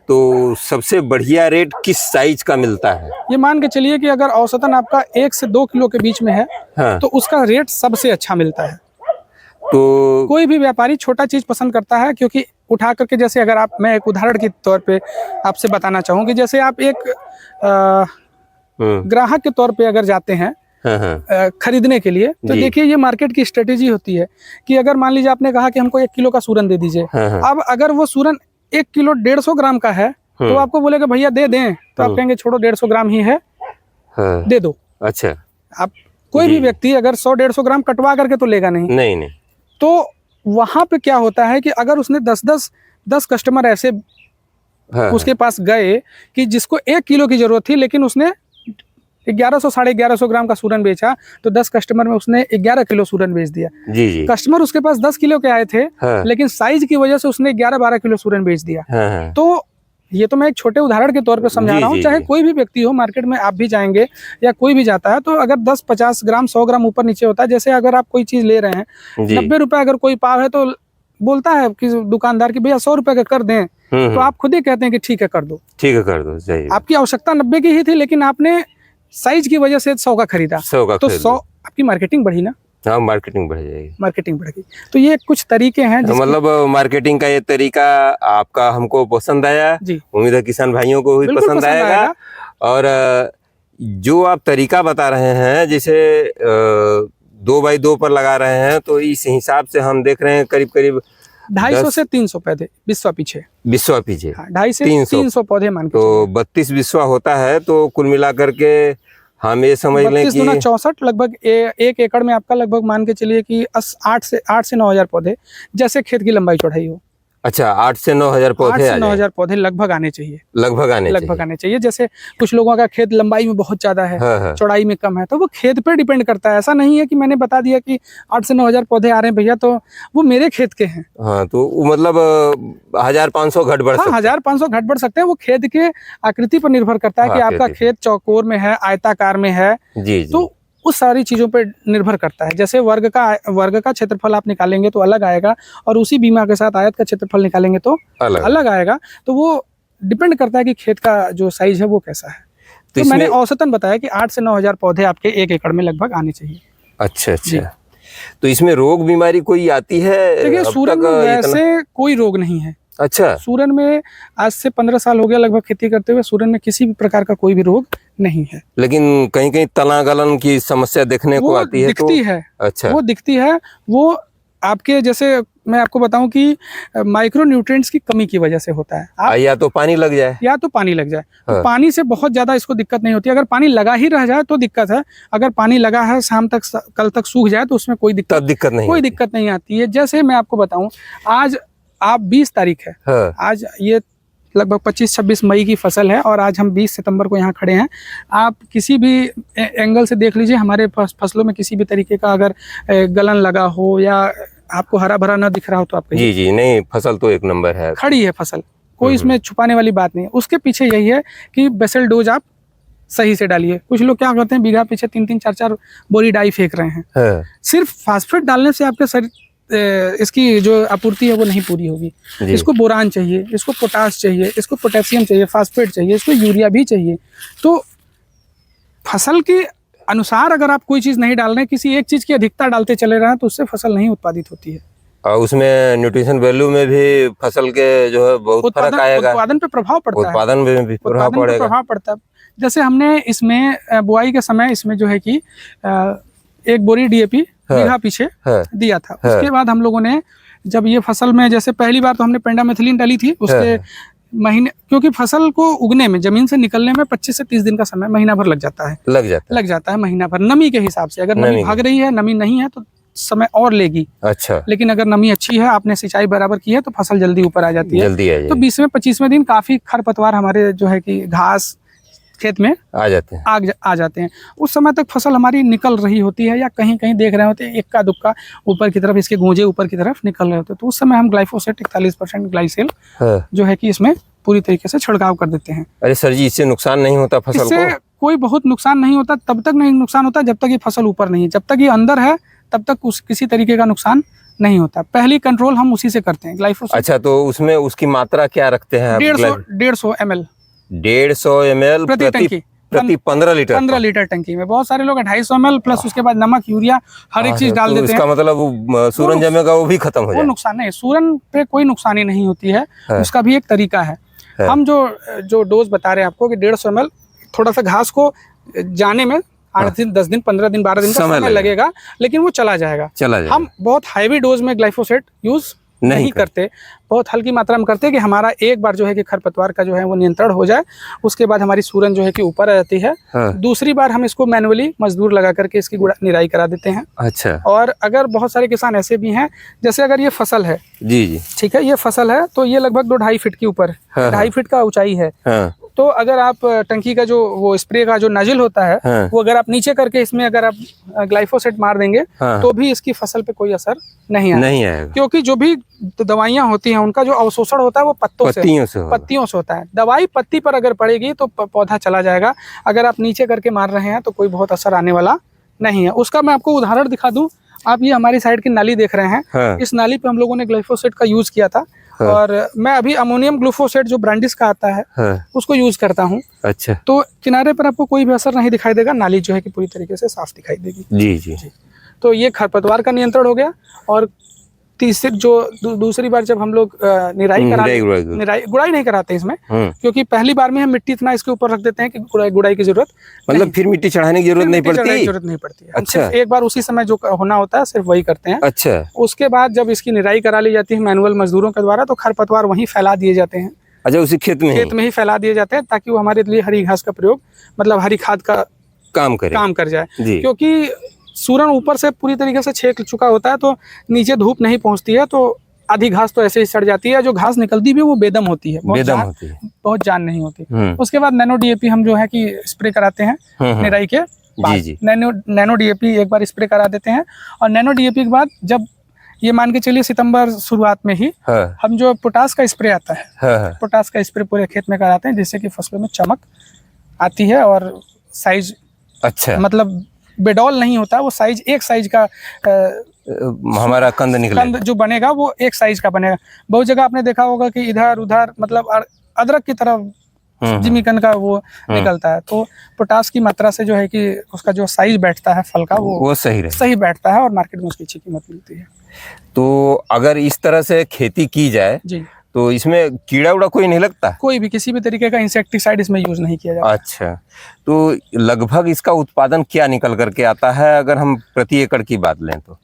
तो सबसे बढ़िया रेट किस साइज का मिलता है? ये मान के चलिए कि अगर औसतन आपका 1 से 2 किलो के बीच में है, हाँ। तो उसका रेट सबसे अच्छा मिलता है। तो कोई भी व्यापारी छोटा चीज पसंद करता है, क्योंकि उठा करके, जैसे अगर आप, मैं एक उदाहरण के तौर पे आपसे बताना चाहूँ कि जैसे आप एक ग्राहक के तौर पे अगर जाते हैं खरीदने के लिए, तो देखिए ये मार्केट की स्ट्रेटेजी होती है कि अगर मान लीजिए आपने कहा कि हमको 1 किलो का सूरन दे दीजिए, अब अगर वो सूरन 1 किलो 150 ग्राम का है तो आपको बोलेगा भैया दे दें, तो आप कहेंगे छोड़ो 150 ग्राम ही है, दे दो। अच्छा, आप कोई भी व्यक्ति अगर 100-150 ग्राम कटवा करके तो लेगा नहीं। तो वहां पे क्या होता है कि अगर उसने 10 कस्टमर ऐसे उसके पास गए कि जिसको 1 किलो की जरूरत थी, लेकिन उसने 1100 साढ़े 1100 ग्राम का सूरन बेचा, तो 10 कस्टमर में उसने 11 किलो सूरन बेच दिया। जी। कस्टमर उसके पास 10 किलो के आए थे, लेकिन साइज की वजह से उसने 11-12 किलो सूरन बेच दिया। तो ये तो मैं एक छोटे उदाहरण के तौर पे समझा रहा हूँ। चाहे कोई भी व्यक्ति हो, मार्केट में आप भी जाएंगे या कोई भी जाता है, तो अगर 10-50 ग्राम 100 ग्राम ऊपर नीचे होता है, जैसे अगर आप कोई चीज ले रहे हैं 90 रुपए अगर कोई पाव है तो बोलता है कि दुकानदार की भैया 100 रुपए का कर दें, तो आप खुद ही कहते हैं कि ठीक है कर दो। आपकी आवश्यकता 90 की ही थी, लेकिन आपने साइज की वजह से 100 का खरीदा, तो 100 आपकी मार्केटिंग बढ़ी ना। हाँ, मार्केटिंग बढ़ जाएगी, मार्केटिंग बढ़ेगी। तो ये कुछ तरीके हैं, मतलब मार्केटिंग का ये तरीका आपका हमको पसंद आया जी। उम्मीद है किसान भाइयों को भी पसंद आएगा। और जो आप तरीका बता रहे हैं, जैसे 2x2 पर लगा रहे हैं, तो इस हिसाब से हम देख रहे हैं करीब 250 से 300 पौधे बिस्वा पीछे 250 से 300 पौधे मान के, तो 32 बिस्वा होता है। तो कुल मिलाकर के हम ये समझ लें कि 64 लगभग 1 एकड़ में आपका लगभग मान के चलिए कि 8 से 9 हजार पौधे, जैसे खेत की लंबाई चौड़ाई हो। अच्छा, 8 से 9 हजार पौधे, 8 से 9 हजार पौधे लगभग आने चाहिए, लगभग आने चाहिए। जैसे कुछ लोगों का खेत लंबाई में बहुत ज्यादा है, हाँ। चौड़ाई में कम है, तो वो खेत पे डिपेंड करता है। ऐसा नहीं है कि मैंने बता दिया कि 8 से 9 हजार पौधे आ रहे हैं भैया, तो वो मेरे खेत के हैं। हाँ, तो मतलब 1500 घट बढ़, हाँ, 1500 घट बढ़ सकते हैं। वो खेत के आकृति पर निर्भर करता है कि आपका खेत चौकोर में है, आयताकार में है, तो उस सारी चीजों पे निर्भर करता है। जैसे वर्ग का क्षेत्रफल आप निकालेंगे तो अलग आएगा, और उसी बीमा के साथ आयत का क्षेत्रफल निकालेंगे तो अलग आएगा। तो वो डिपेंड करता है कि खेत का जो साइज है वो कैसा है। तो मैंने औसतन बताया कि 8 से 9 हजार पौधे आपके 1 एकड़ में लगभग आने चाहिए। अच्छा, तो इसमें रोग बीमारी कोई आती है? देखिए, सूरन में वैसे कोई रोग नहीं है। अच्छा, सूरन में आज से 15 साल हो गया लगभग खेती करते हुए, सूरन में किसी भी प्रकार का कोई भी रोग नहीं है। लेकिन कहीं तना गलन की समस्या देखने को आती है, दिखती है। अच्छा, वो दिखती है। वो आपके जैसे मैं आपको बताऊं कि माइक्रो न्यूट्रिएंट्स की कमी की वजह से होता है। या तो पानी लग जाए, या तो पानी लग जाए। हाँ। तो पानी से बहुत ज्यादा इसको दिक्कत नहीं होती। अगर पानी लगा ही रह जाए तो दिक्कत है। अगर पानी लगा है शाम तक कल तक सूख जाए तो उसमें कोई दिक्कत नहीं आती है। जैसे मैं आपको बताऊं, आज आप 20 तारीख है, हाँ। आज ये लगभग 25-26 मई की फसल है और आज हम 20 सितंबर को यहाँ खड़े हैं। आप किसी भी एंगल से देख लीजिए, हमारे फसलों में किसी भी तरीके का अगर गलन लगा हो या आपको हरा भरा ना दिख रहा हो तो आप जी जी नहीं, फसल तो एक नंबर है, खड़ी है फसल, कोई इसमें छुपाने वाली बात नहीं है। उसके पीछे यही है कि बेसल डोज आप सही से डालिए। कुछ लोग क्या करते हैं, बीघा पीछे 3-3, 4-4 बोरी डाई फेंक रहे हैं। हाँ। सिर्फ फास्फेट डालने से आपके शरीर इसकी जो आपूर्ति है वो नहीं पूरी होगी। इसको बोरान चाहिए, इसको पोटास चाहिए, इसको पोटेशियम चाहिए, फास्फेट चाहिए, इसको यूरिया भी चाहिए। तो फसल के अनुसार अगर आप कोई चीज नहीं डाल रहे, किसी एक चीज की अधिकता डालते चले रहे हैं तो उससे फसल नहीं उत्पादित होती है। और उसमें न्यूट्रिशन वैल्यू में भी फसल के जो है बहुत फर्क आएगा, उत्पादन पे प्रभाव पड़ता है, उत्पादन में भी प्रभाव पड़ता है। जैसे हमने इसमें बुआई के समय इसमें जो है कि 1 बोरी DAP बीघा पीछे दिया था। उसके बाद हम लोगों ने जब ये फसल में, जैसे पहली बार तो हमने पेंडामेथिलीन डाली थी, उसके महीने, क्योंकि फसल को उगने में, जमीन से निकलने में 25 से 30 दिन का समय, महीना भर लग जाता है महीना भर, नमी के हिसाब से। अगर नमी भाग रही है, नमी नहीं है तो समय और लेगी। अच्छा। लेकिन अगर नमी अच्छी है, आपने सिंचाई बराबर की है तो फसल जल्दी ऊपर आ जाती है। तो 20वें 25वें दिन काफी खरपतवार हमारे जो है कि घास खेत में आ जाते हैं। उस समय तक फसल हमारी निकल रही होती है या कहीं कहीं देख रहे होते हैं इक्का दुक्का ऊपर की तरफ, इसके गूंजे ऊपर की तरफ निकल रहे होते हैं। तो उस समय हम ग्लाइफोसेट 41% ग्लाइसेल जो है कि इसमें पूरी तरीके से छिड़काव कर देते हैं। अरे सर जी, इससे नुकसान नहीं होता फसल को? इससे कोई बहुत नुकसान नहीं होता, तब तक नहीं नुकसान होता जब तक ये फसल ऊपर नहीं है। जब तक ये अंदर है तब तक किसी तरीके का नुकसान नहीं होता। पहली कंट्रोल हम उसी से करते हैं, ग्लाइफोसेट। अच्छा, तो उसमें उसकी मात्रा क्या रखते हैं? 150 ml 150 ml प्रति 15 लीटर टंकी में। बहुत सारे लोग 250 ml प्लस उसके बाद नमक, यूरिया, हर एक चीज डाल देते हैं। इसका मतलब वो सूरन जमेगा, वो भी खत्म हो जाए। वो नुकसान नहीं, सूरन पे कोई नुकसानी नहीं होती है। उसका भी एक तरीका है। हम जो डोज बता रहे हैं आपको कि 150 ml, थोड़ा सा घास को जाने में 8 दिन, 10 दिन, 15 दिन, 12 दिन का समय लगेगा, लेकिन वो चला जाएगा। हम बहुत हैवी डोज में ग्लाइफोसेट यूज नहीं करते, बहुत हल्की मात्रा में करते हैं कि हमारा एक बार जो है कि खरपतवार का जो है वो नियंत्रण हो जाए। उसके बाद हमारी सूरन जो है कि ऊपर आ जाती है। दूसरी बार हम इसको मैनुअली मजदूर लगा करके इसकी निराई करा देते हैं। अच्छा। और अगर बहुत सारे किसान ऐसे भी हैं, जैसे अगर ये फसल है, जी ठीक है, ये फसल है तो ये लगभग 2-2.5 फीट के ऊपर, 2.5 फीट का ऊंचाई है। तो अगर आप टंकी का जो वो स्प्रे का जो नजल होता है, वो अगर आप नीचे करके इसमें अगर आप ग्लाइफोसेट मार देंगे तो भी इसकी फसल पे कोई असर नहीं आएगा। क्योंकि जो भी दवाइयां होती हैं उनका जो अवशोषण होता है वो पत्तियों से होता है। दवाई पत्ती पर अगर पड़ेगी तो पौधा चला जाएगा। अगर आप नीचे करके मार रहे हैं तो कोई बहुत असर आने वाला नहीं है। उसका मैं आपको उदाहरण दिखा दूं। आप ये हमारी साइड की नाली देख रहे हैं, इस नाली पे हम लोगों ने ग्लाइफोसेट का यूज किया था। और मैं अभी अमोनियम ग्लूफोसेट जो ब्रांडिस का आता है उसको यूज करता हूँ। अच्छा। तो किनारे पर आपको कोई भी असर नहीं दिखाई देगा, नाली जो है कि पूरी तरीके से साफ दिखाई देगी। जी। तो ये खरपतवार का नियंत्रण हो गया। और तीसरी जो दूसरी बार जब हम लोग गुड़ाई नहीं कराते इसमें, क्योंकि पहली बार में हम मिट्टी इतना इसके ऊपर रख देते हैं कि गुड़ाई की जरूरत, मतलब फिर मिट्टी चढ़ाने की जरूरत नहीं पड़ती है। अच्छा। एक बार उसी समय जो होना होता है सिर्फ वही करते हैं। अच्छा। उसके बाद जब इसकी निराई करा ली जाती है मैनुअल मजदूरों के द्वारा, तो खरपतवार वहीं फैला दिए जाते हैं। अच्छा, उसी खेत में ही फैला दिए जाते हैं ताकि वो हमारे लिए हरी घास का प्रयोग, मतलब हरी खाद का काम कर जाए। क्योंकि सूरन ऊपर से पूरी तरीके से छेक चुका होता है तो नीचे धूप नहीं पहुंचती है, तो आधी घास तो ऐसे ही सड़ जाती है। जो घास निकलती भी वो बेदम होती है, बहुत जान नहीं होती। उसके बाद नैनो DAP हम जो है कि स्प्रे कराते हैं निराई के बाद। नैनो DAP एक बार स्प्रे करा देते हैं। और नैनो DAP के बाद जब ये मान के चलिए सितंबर शुरुआत में ही हम जो पोटास का स्प्रे आता है, पोटास का स्प्रे पूरे खेत में कराते हैं, जिससे कि फसलों में चमक आती है और साइज, अच्छा, मतलब बेडॉल नहीं होता, वो साइज एक साइज का हमारा कंद जो बनेगा वो एक साइज का बनेगा। बहुत जगह आपने देखा होगा कि इधर उधर मतलब अदरक की तरफ जिमीकंद का वो निकलता है। तो पोटास की मात्रा से जो है कि उसका जो साइज बैठता है फल का वो सही बैठता है और मार्केट में उसकी अच्छी कीमत मिलती है। तो अगर इस तरह से खेती की जाए जी, तो इसमें कीड़ा उड़ा कोई नहीं लगता? कोई भी किसी भी तरीके का इंसेक्टिसाइड इसमें यूज नहीं किया जाता। अच्छा। तो लगभग इसका उत्पादन क्या निकल करके आता है अगर हम प्रति एकड़ की बात लें तो?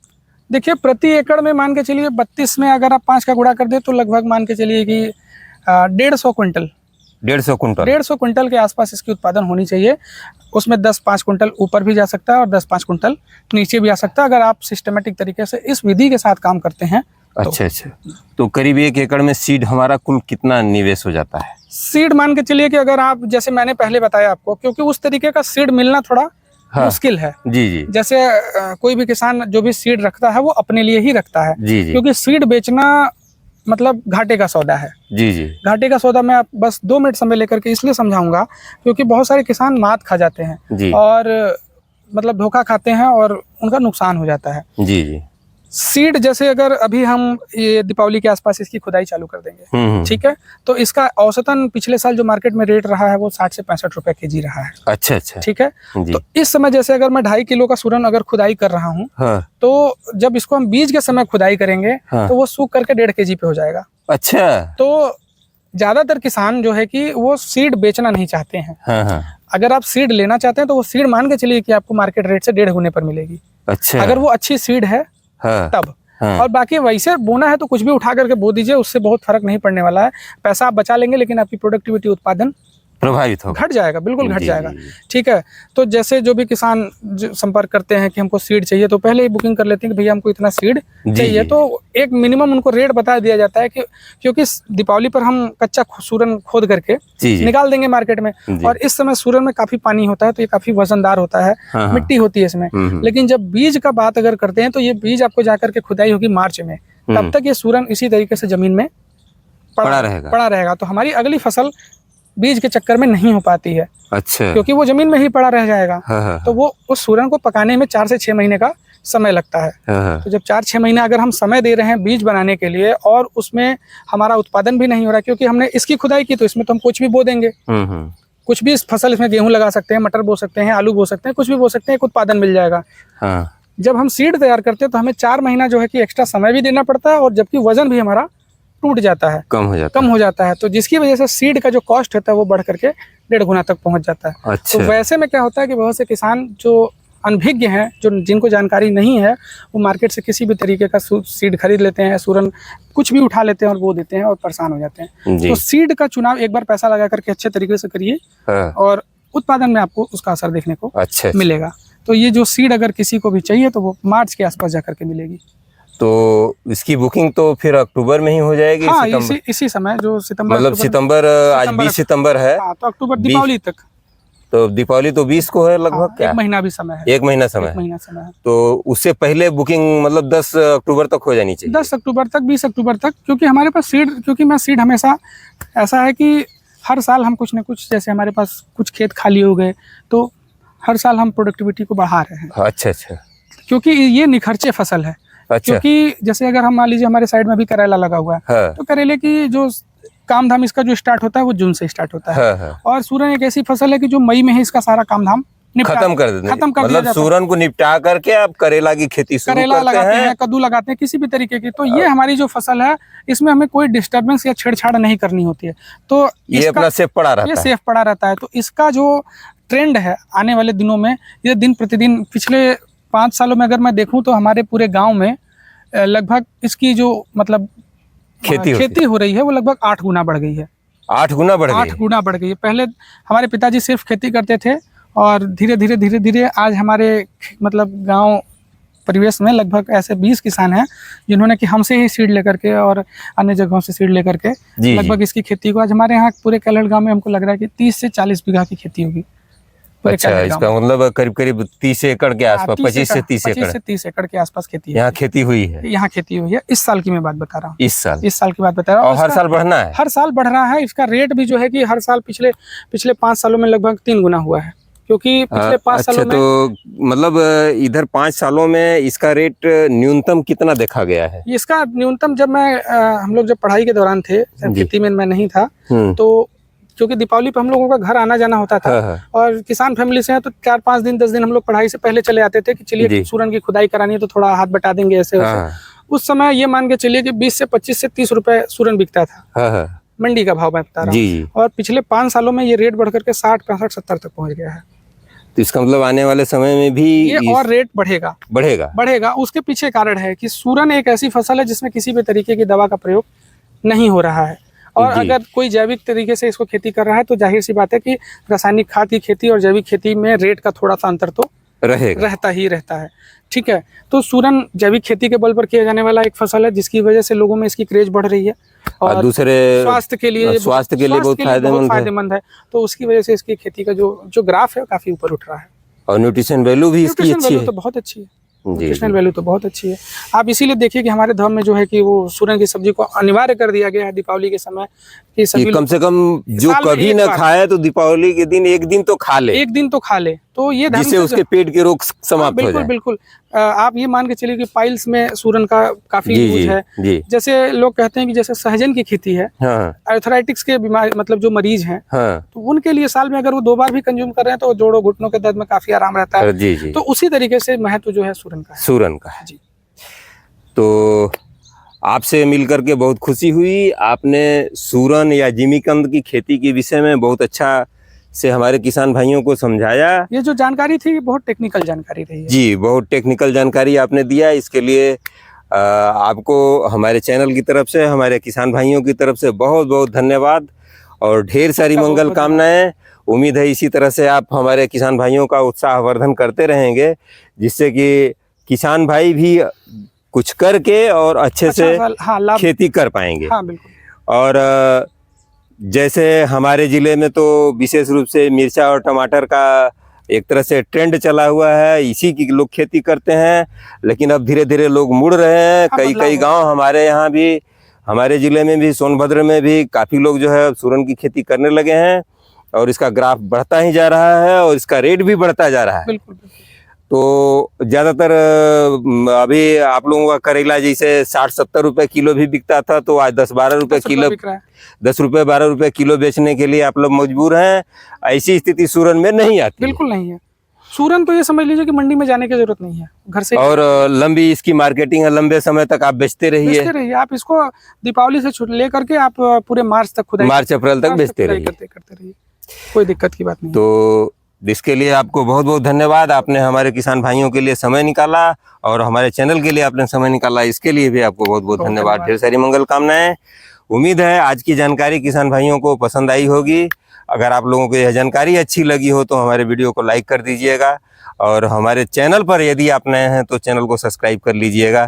देखिए प्रति एकड़ में मान के चलिए 32 में अगर आप 5 का गुणा कर दे तो लगभग मान के चलिए कि 150 क्विंटल 150 क्विंटल के आसपास इसकी उत्पादन होनी चाहिए। उसमें 10-5 क्विंटल ऊपर भी जा सकता है और 10-5 क्विंटल नीचे भी आ सकता है, अगर आप सिस्टमेटिक तरीके से इस विधि के साथ काम करते हैं। अच्छा अच्छा, तो करीब 1 एकड़ में सीड हमारा कुल कितना निवेश हो जाता है? सीड मान के चलिए कि अगर आप, जैसे मैंने पहले बताया आपको, क्योंकि उस तरीके का सीड मिलना थोड़ा मुश्किल है। जी जी। जैसे कोई भी किसान जो भी सीड रखता है वो अपने लिए ही रखता है। जी जी। क्योंकि सीड बेचना मतलब घाटे का सौदा है। जी जी। घाटे का सौदा मैं आप बस 2 मिनट समय लेकर के इसलिए समझाऊंगा क्योंकि बहुत सारे किसान मात खा जाते हैं जी। और मतलब धोखा खाते हैं और उनका नुकसान हो जाता है। जी जी। सीड जैसे अगर अभी हम ये दीपावली के आसपास इसकी खुदाई चालू कर देंगे, ठीक है, तो इसका औसतन पिछले साल जो मार्केट में रेट रहा है वो 60 से 65 रुपए केजी रहा है। अच्छा अच्छा, ठीक है। तो इस समय जैसे अगर मैं 2.5 किलो का सूरन अगर खुदाई कर रहा हूँ, तो जब इसको हम बीज के समय खुदाई करेंगे तो वो सूख करके 1.5 केजी पे हो जाएगा। अच्छा। तो ज्यादातर किसान जो है कि वो सीड बेचना नहीं चाहते हैं। अगर आप सीड लेना चाहते हैं तो वो सीड मान के चलिए कि आपको मार्केट रेट से 1.5 गुने पर मिलेगी। अच्छा। अगर वो अच्छी सीड है तब। और बाकी वैसे बोना है तो कुछ भी उठा करके बो दीजिए, उससे बहुत फर्क नहीं पड़ने वाला है। पैसा आप बचा लेंगे लेकिन आपकी प्रोडक्टिविटी, उत्पादन प्रभावित होगा, घट जाएगा, बिल्कुल घट जाएगा। ठीक है। तो जैसे जो भी किसान संपर्क करते हैं कि हमको सीड चाहिए तो पहले ही बुकिंग कर लेते हैं कि भैया हमको इतना सीड चाहिए। तो एक मिनिमम उनको रेट बता दिया जाता है कि क्योंकि दीपावली पर हम कच्चा सूरन खोद करके निकाल देंगे मार्केट में, और इस समय सूरन में काफी पानी होता है तो ये काफी वजनदार होता है, मिट्टी होती है इसमें। लेकिन जब बीज का बात अगर करते हैं तो ये बीज आपको जाकर के खुदाई होगी मार्च में, तब तक ये सूरन इसी तरीके से जमीन में पड़ा रहेगा। तो हमारी अगली फसल बीज के चक्कर में नहीं हो पाती है। अच्छा। क्योंकि वो जमीन में ही पड़ा रह जाएगा। तो वो उस सूरन को पकाने में 4 से 6 महीने का समय लगता है। तो जब 4-6 महीने अगर हम समय दे रहे हैं बीज बनाने के लिए और उसमें हमारा उत्पादन भी नहीं हो रहा, क्योंकि हमने इसकी खुदाई की तो इसमें तो हम कुछ भी बो देंगे, कुछ भी इस फसल, इसमें गेहूं लगा सकते हैं, मटर बो सकते हैं, आलू बो सकते हैं, कुछ भी बो सकते हैं, एक उत्पादन मिल जाएगा। जब हम सीड तैयार करते हैं तो हमें 4 महीना जो है कि एक्स्ट्रा समय भी देना पड़ता है, और जबकि वजन भी हमारा टूट जाता है, कम हो जाता है। तो जिसकी वजह से सीड का जो कॉस्ट होता है वो बढ़ करके 1.5 गुना तक पहुंच जाता है। अच्छा। तो वैसे में क्या होता है कि बहुत से किसान जो अनभिज्ञ हैं, जो जिनको जानकारी नहीं है, वो मार्केट से किसी भी तरीके का सीड खरीद लेते हैं, सूरन कुछ भी उठा लेते हैं और बो देते हैं और परेशान हो जाते हैं। तो सीड का चुनाव एक बार पैसा लगा करके अच्छे तरीके से करिए और उत्पादन में आपको उसका असर देखने को मिलेगा। तो ये जो सीड अगर किसी को भी चाहिए तो वो मार्च के आसपास जाकर के मिलेगी। तो इसकी बुकिंग तो फिर अक्टूबर में ही हो जाएगी? हाँ, इसी समय जो सितंबर, मतलब सितंबर, आज 20 सितंबर है। हाँ, तो अक्टूबर दीपावली तक। तो दीपावली तो 20 को है लगभग। हाँ, 1 महीना भी समय है। 1 महीना समय है। तो उससे पहले बुकिंग मतलब 10 अक्टूबर तक हो जानी चाहिए। 10 अक्टूबर तक, 20 अक्टूबर तक, क्योंकि हमारे पास सीड, क्योंकि मैं सीड हमेशा ऐसा है कि हर साल हम कुछ न कुछ, जैसे हमारे पास कुछ खेत खाली हो गए तो हर साल हम प्रोडक्टिविटी को बढ़ा रहे हैं। अच्छा अच्छा। क्योंकि ये निखर्चे फसल है। अच्छा। क्योंकि जैसे अगर हम मान लीजिए हमारे साइड में भी करेला लगा हुआ है, तो करेले की जो काम धाम इसका जो स्टार्ट होता है वो जून से स्टार्ट होता है। और सूरन एक ऐसी फसल है कि जो मई में ही इसका सारा काम धाम खत्म कर देते हैं। मतलब सूरन को निपटा करके आप करेला की खेती शुरू करते लगाते हैं, कद्दू लगाते हैं, किसी भी तरीके की। तो ये हमारी जो फसल है इसमें हमें कोई डिस्टर्बेंस या छेड़छाड़ नहीं करनी होती है। तो ये अपना सेफ पड़ा रहता है। तो इसका जो ट्रेंड है आने वाले दिनों में, ये दिन प्रतिदिन पिछले 5 सालों में अगर मैं देखूं तो हमारे पूरे गांव में लगभग इसकी जो मतलब खेती हो रही है वो लगभग 8 गुना बढ़ गई है। 8 गुना बढ़ गई है। पहले हमारे पिताजी सिर्फ खेती करते थे और धीरे धीरे आज हमारे मतलब गांव परिवेश में लगभग ऐसे 20 किसान हैं जिन्होंने कि हमसे ही सीड लेकर के और अन्य जगहों से सीड लेकर के लगभग इसकी खेती को आज हमारे यहाँ पूरे कैलहट गांव में हमको लग रहा है कि 30 से 40 बीघा की खेती होगी। अच्छा, इसका मतलब करीब 30 एकड़ के आसपास, 25 से 30 एकड़ के आसपास खेती है। यहाँ खेती हुई है। इस साल की मैं बात बता रहा हूँ। इस साल की बात बता रहा हूँ। और हर साल बढ़ना है। हर साल बढ़ रहा है। इसका रेट भी जो है कि हर साल पिछले 5 सालों में लगभग 3 गुना हुआ है। क्योंकि पिछले 5 सालों में, तो मतलब इधर 5 सालों में इसका रेट न्यूनतम कितना देखा गया है? इसका न्यूनतम जब हम लोग जब पढ़ाई के दौरान थे, खेती में मैं नहीं था, तो क्योंकि दीपावली पे हम लोगों का घर आना जाना होता था और किसान फैमिली से हैं तो 4-5 दिन 10 दिन हम लोग पढ़ाई से पहले चले आते थे कि चलिए सूरन की खुदाई करानी है तो थोड़ा हाथ बटा देंगे ऐसे वैसे। उस समय ये मान के चलिए कि 20 से 25 से 30 रुपए सूरन बिकता था। मंडी का भाव मैं बता रहा हूँ। और पिछले 5 सालों में ये रेट बढ़ करके 60, 65, 70 तक पहुंच गया है। तो इसका मतलब आने वाले समय में भी ये और रेट बढ़ेगा। उसके पीछे कारण है कि सूरन एक ऐसी फसल है जिसमें किसी भी तरीके की दवा का प्रयोग नहीं हो रहा है, और अगर कोई जैविक तरीके से इसको खेती कर रहा है तो जाहिर सी बात है कि रासायनिक खाद की खेती और जैविक खेती में रेट का थोड़ा सा अंतर तो रहता है। ठीक है, तो सूरन जैविक खेती के बल पर किया जाने वाला एक फसल है जिसकी वजह से लोगों में इसकी क्रेज बढ़ रही है, और दूसरे स्वास्थ्य के लिए बहुत फायदेमंद है। तो उसकी वजह से इसकी खेती का जो ग्राफ है काफी ऊपर उठ रहा है, और न्यूट्रिशन वैल्यू भी इसकी अच्छी है, तो बहुत अच्छी है। न्यूट्रिशनल वैल्यू तो बहुत अच्छी है। आप इसीलिए देखिए कि हमारे धर्म में जो है कि वो सूरन की सब्जी को अनिवार्य कर दिया गया है दीपावली के समय कि सभी कम से कम जो कभी न खाए तो दीपावली के दिन एक दिन तो खा ले, तो ये जिससे उसके पेट की रोग समाप्त हो जाए। बिल्कुल। आप ये मान के चलिए कि पाइल्स में सूरन का काफी यूज है। जैसे लोग कहते हैं कि जैसे सहजन की खेती है, आर्थराइटिस के बीमारी मतलब जो मरीज हैं, तो उनके लिए साल में अगर वो 2 बार भी कंज्यूम कर रहे हैं तो जोड़ों घुटनों के दर्द में काफी आराम रहता है। तो उसी तरीके से महत्व जो है सूरन का है। जी, तो आपसे मिलकर के बहुत खुशी हुई। आपने सूरन या जिमीकंद की खेती के विषय में बहुत अच्छा से हमारे किसान भाइयों को समझाया। ये जो जानकारी थी बहुत टेक्निकल जानकारी रही है। जी, बहुत टेक्निकल जानकारी आपने दिया। इसके लिए आपको हमारे चैनल की तरफ से, हमारे किसान भाइयों की तरफ से बहुत बहुत धन्यवाद और ढेर सारी मंगल कामनाएं। उम्मीद है इसी तरह से आप हमारे किसान भाइयों का उत्साहवर्धन करते रहेंगे, जिससे कि किसान भाई भी कुछ करके और अच्छे से खेती कर पाएंगे। और जैसे हमारे ज़िले में तो विशेष रूप से मिर्चा और टमाटर का एक तरह से ट्रेंड चला हुआ है, इसी की लोग खेती करते हैं। लेकिन अब धीरे धीरे लोग मुड़ रहे हैं। कई गांव हमारे यहाँ भी, हमारे ज़िले में भी, सोनभद्र में भी काफ़ी लोग जो है सूरन की खेती करने लगे हैं, और इसका ग्राफ बढ़ता ही जा रहा है और इसका रेट भी बढ़ता जा रहा है। बिल्कुल। तो ज़्यादातर अभी आप लोगों का करेला जैसे 60-70 रुपए किलो भी बिकता था, तो आज 10-12 रुपए किलो, 10 रुपए 12 रुपए किलो बेचने के लिए आप लोग मजबूर हैं। ऐसी स्थिति सूरन में नहीं आती। बिल्कुल नहीं है। सूरन तो ये समझ लीजिए कि मंडी में जाने की जरूरत नहीं है, घर से। और लंबी इसकी मार्केटिंग है, लंबे समय तक आप बेचते रहिए। आप इसको दीपावली से छुट्टी लेकर के आप पूरे मार्च तक मार्च अप्रैल तक बेचते रहिए, करते रहिए, कोई दिक्कत की बात नहीं। तो इसके लिए आपको बहुत बहुत धन्यवाद। आपने हमारे किसान भाइयों के लिए समय निकाला और हमारे चैनल के लिए आपने समय निकाला, इसके लिए भी आपको बहुत बहुत धन्यवाद। ढेर सारी मंगल कामनाएं। उम्मीद है आज की जानकारी किसान भाइयों को पसंद आई होगी। अगर आप लोगों को यह जानकारी अच्छी लगी हो तो हमारे वीडियो को लाइक कर दीजिएगा, और हमारे चैनल पर यदि आप नए हैं तो चैनल को सब्सक्राइब कर लीजिएगा।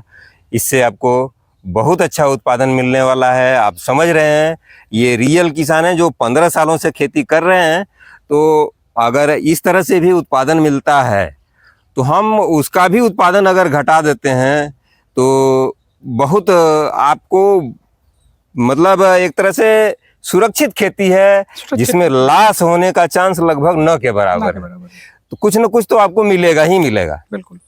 इससे आपको बहुत अच्छा उत्पादन मिलने वाला है। आप समझ रहे हैं, ये रियल किसान हैं जो 15 सालों से खेती कर रहे हैं। तो अगर इस तरह से भी उत्पादन मिलता है तो हम उसका भी उत्पादन अगर घटा देते हैं तो बहुत आपको मतलब एक तरह से सुरक्षित खेती है, जिसमें लॉस होने का चांस लगभग न के बराबर है। तो कुछ न कुछ तो आपको मिलेगा ही मिलेगा। बिल्कुल।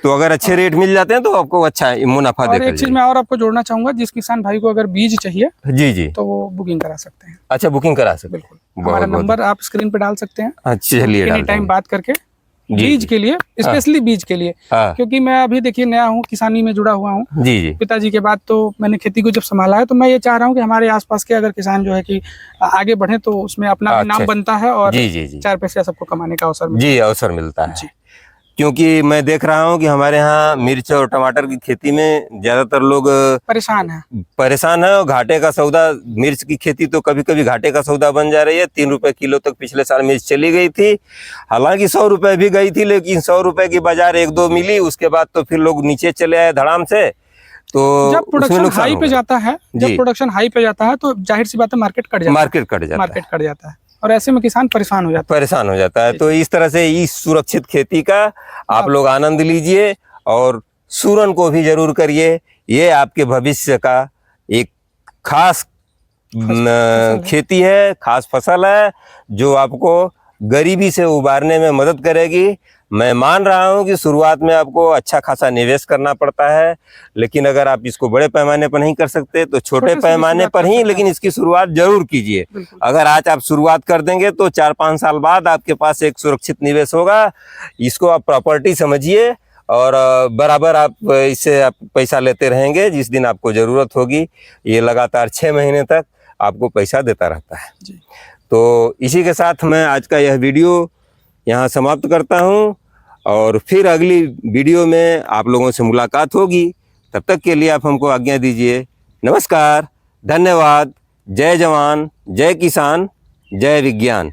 तो अगर अच्छे रेट मिल जाते हैं तो आपको अच्छा मुनाफा देगा। एक चीज मैं और आपको जोड़ना चाहूंगा, जिस किसान भाई को अगर बीज चाहिए जी तो वो बुकिंग करा सकते हैं। अच्छा, बुकिंग करा सकते हैं। बिल्कुल, हमारा नंबर आप स्क्रीन पे डाल सकते हैं। अच्छा, चलिए एनी टाइम बात करके बीज के लिए, स्पेशली बीज के लिए, क्योंकि मैं अभी देखिए नया हूँ, किसानी में जुड़ा हुआ हूँ। जी। पिताजी के बाद तो मैंने खेती को जब संभाला है, तो मैं ये चाह रहा हूँ कि हमारे आसपास के अगर किसान जो है कि आगे बढ़े तो उसमें अपना भी नाम बनता है और 4 पैसे सबको कमाने का अवसर मिलता है। क्योंकि मैं देख रहा हूँ कि हमारे यहाँ मिर्च और टमाटर की खेती में ज्यादातर लोग परेशान है और घाटे का सौदा, मिर्च की खेती तो कभी कभी घाटे का सौदा बन जा रही है। 3 रुपए किलो तक पिछले साल मिर्च चली गई थी, हालांकि 100 रुपए भी गई थी, लेकिन 100 रुपए की बाजार 1-2 मिली, उसके बाद तो फिर लोग नीचे चले आए धड़ाम से। तो जब प्रोडक्शन हाई पे जाता है, तो जाहिर सी बात है मार्केट कट जाता है, और ऐसे में किसान परेशान हो जाता है। तो इस तरह से इस सुरक्षित खेती का आप लोग आनंद लीजिए और सूरन को भी जरूर करिए। ये आपके भविष्य का एक खास खेती है, खास फसल है, जो आपको गरीबी से उबारने में मदद करेगी। मैं मान रहा हूं कि शुरुआत में आपको अच्छा खासा निवेश करना पड़ता है, लेकिन अगर आप इसको बड़े पैमाने पर नहीं कर सकते तो छोटे पैमाने पर ही, लेकिन इसकी शुरुआत जरूर कीजिए। अगर आज आप शुरुआत कर देंगे तो 4-5 साल बाद आपके पास एक सुरक्षित निवेश होगा। इसको आप प्रॉपर्टी समझिए और बराबर आप इससे आप पैसा लेते रहेंगे। जिस दिन आपको जरूरत होगी, ये लगातार 6 महीने तक आपको पैसा देता रहता है। तो इसी के साथ मैं आज का यह वीडियो यहाँ समाप्त करता हूँ और फिर अगली वीडियो में आप लोगों से मुलाकात होगी। तब तक के लिए आप हमको आज्ञा दीजिए। नमस्कार, धन्यवाद। जय जवान, जय किसान, जय विज्ञान।